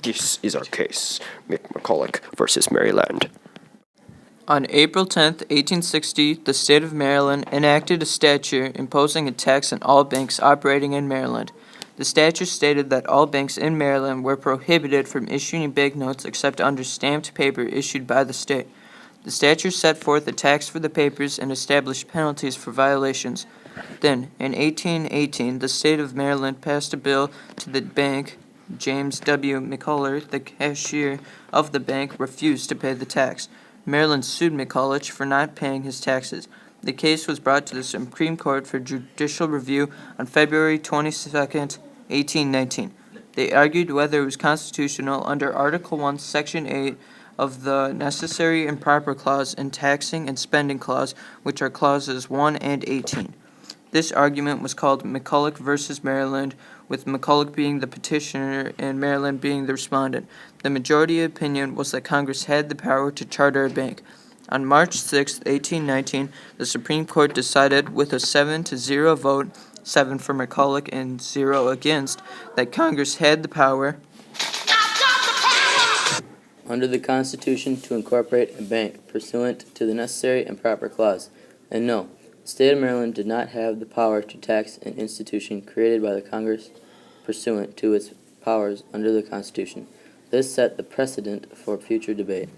This is our case, McColloch versus Maryland. On April 10, 1860, the state of Maryland enacted a statute imposing a tax on all banks operating in Maryland. The statute stated that all banks in Maryland were prohibited from issuing banknotes except under stamped paper issued by the state. The statute set forth a tax for the papers and established penalties for violations. Then, in 1818, the state of Maryland passed a bill to the bank. James W. McColloch, the cashier of the bank, refused to pay the tax. Maryland sued McColloch for not paying his taxes. The case was brought to the Supreme Court for judicial review on February 22, 1819. They argued whether it was constitutional under Article 1, Section 8 of the Necessary and Proper Clause and Taxing and Spending Clause, which are Clauses 1 and 18. This argument was called McColloch versus Maryland, with McColloch being the petitioner and Maryland being the respondent. The majority opinion was that Congress had the power to charter a bank. On March 6, 1819, the Supreme Court decided with a 7-0 vote, 7 for McColloch and 0 against, that Congress had the power under the Constitution to incorporate a bank pursuant to the Necessary and Proper Clause, and no, the state of Maryland did not have the power to tax an institution created by the Congress pursuant to its powers under the Constitution. This set the precedent for future debate.